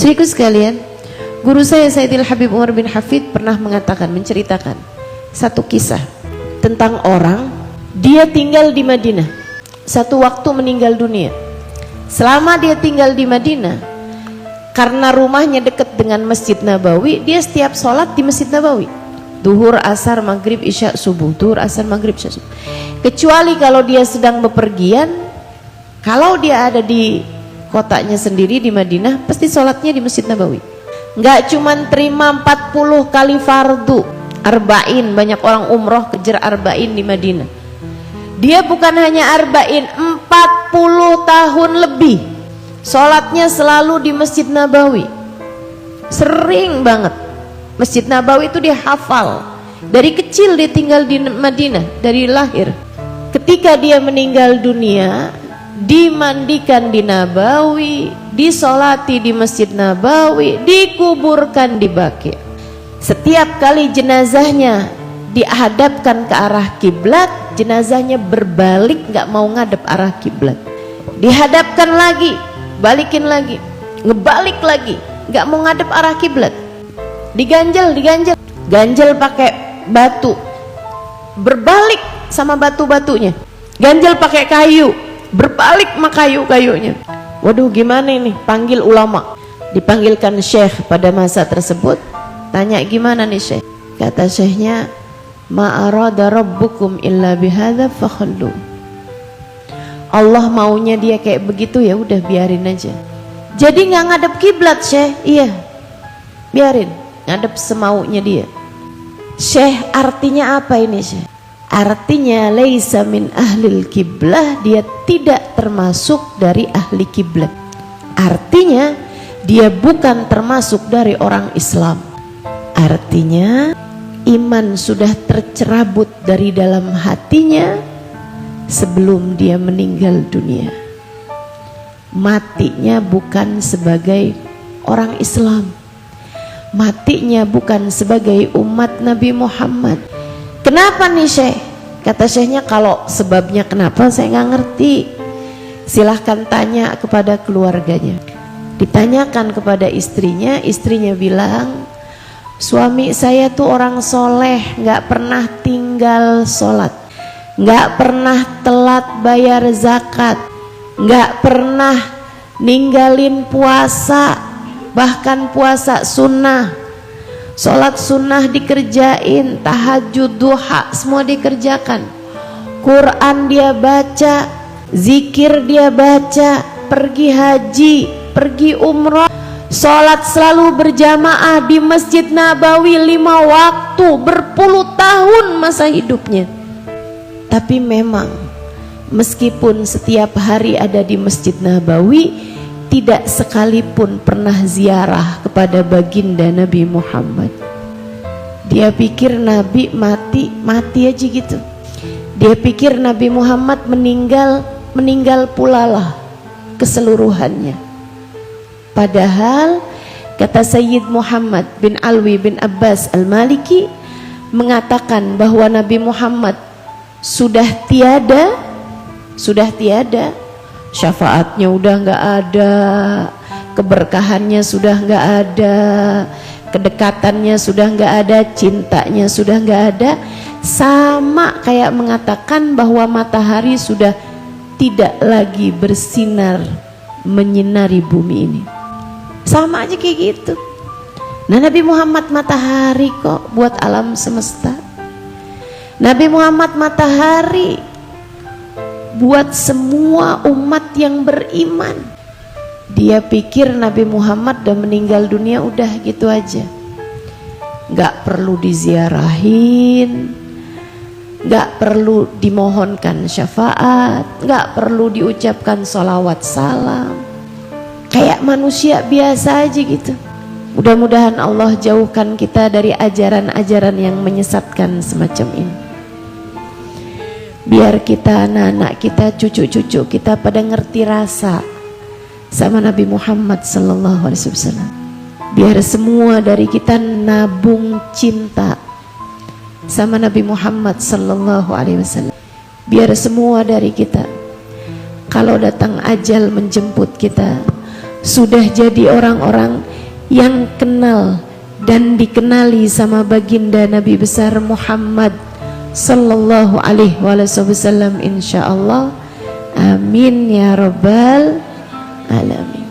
Istriku sekalian, guru saya Sayyidil Habib Umar bin Hafid pernah menceritakan satu kisah tentang orang, dia tinggal di Madinah, satu waktu meninggal dunia. Selama dia tinggal di Madinah, karena rumahnya dekat dengan Masjid Nabawi, dia setiap sholat di Masjid Nabawi, duhur, asar, maghrib, isya, subuh, duhur, asar, maghrib, isya, subuh. Kecuali kalau dia sedang bepergian, kalau dia ada di kotanya sendiri di Madinah, pasti sholatnya di Masjid Nabawi. Nggak cuman terima 40 kali fardu, arba'in, banyak orang umroh kejar arba'in di Madinah. Dia bukan hanya arba'in, 40 tahun lebih sholatnya selalu di Masjid Nabawi. Sering banget. Masjid Nabawi itu dia hafal. Dari kecil dia tinggal di Madinah, dari lahir. Ketika dia meninggal dunia, dimandikan di Nabawi, disolati di Masjid Nabawi, dikuburkan di Baqi. Setiap kali jenazahnya dihadapkan ke arah kiblat, jenazahnya berbalik, nggak mau ngadep arah kiblat. Dihadapkan lagi, balikin lagi, ngebalik lagi, nggak mau ngadep arah kiblat. Diganjel, ganjel pakai batu, berbalik sama batu-batunya. Ganjel pakai kayu, berbalik sama kayu-kayunya. Waduh, gimana ini? Panggil ulama. Dipanggilkan syekh pada masa tersebut. Tanya, gimana nih syekh? Kata syekhnya, ma arada rabbukum illa bihadza fakhallu. Allah maunya dia kayak begitu, ya udah biarin aja. Jadi nggak ngadep kiblat syekh? Iya, biarin ngadep semaunya dia. Syekh, artinya apa ini syekh? Artinya laisa min ahlil kiblah, dia tidak termasuk dari ahli kiblat. Artinya dia bukan termasuk dari orang Islam. Artinya iman sudah tercerabut dari dalam hatinya sebelum dia meninggal dunia. Matinya bukan sebagai orang Islam, matinya bukan sebagai umat Nabi Muhammad. Kenapa nih syekh? Kata syekhnya, kalau sebabnya kenapa saya nggak ngerti, silahkan tanya kepada keluarganya. Ditanyakan kepada istrinya, istrinya bilang, suami saya tuh orang soleh, nggak pernah tinggal sholat, nggak pernah telat bayar zakat, nggak pernah ninggalin puasa, bahkan puasa sunnah. Sholat sunnah dikerjain, tahajud, duha, semua dikerjakan. Quran dia baca, zikir dia baca, pergi haji, pergi umrah, sholat selalu berjamaah di Masjid Nabawi 5 waktu, berpuluh tahun masa hidupnya. Tapi memang meskipun setiap hari ada di Masjid Nabawi, tidak sekalipun pernah ziarah kepada baginda Nabi Muhammad. Dia pikir Nabi mati aja gitu. Dia pikir Nabi Muhammad meninggal pula lah keseluruhannya. Padahal kata Sayyid Muhammad bin Alwi bin Abbas al-Maliki mengatakan bahwa Nabi Muhammad sudah tiada, syafaatnya udah nggak ada, keberkahannya sudah nggak ada, kedekatannya sudah nggak ada, cintanya sudah nggak ada. Sama kayak mengatakan bahwa matahari sudah tidak lagi bersinar menyinari bumi ini. Sama aja kayak gitu. Nah, Nabi Muhammad matahari kok buat alam semesta. Nabi Muhammad matahari buat semua umat yang beriman. Dia pikir Nabi Muhammad udah meninggal dunia, udah gitu aja, gak perlu diziarahin, gak perlu dimohonkan syafaat, gak perlu diucapkan sholawat salam, kayak manusia biasa aja gitu. Mudah-mudahan Allah jauhkan kita dari ajaran-ajaran yang menyesatkan semacam ini. Biar kita, anak-anak kita, cucu-cucu kita pada ngerti rasa sama Nabi Muhammad sallallahu alaihi wasallam. Biar semua dari kita nabung cinta sama Nabi Muhammad sallallahu alaihi wasallam. Biar semua dari kita kalau datang ajal menjemput kita sudah jadi orang-orang yang kenal dan dikenali sama baginda Nabi besar Muhammad sallallahu alaihi wasallam insyaallah. Amin ya rabbal alamin.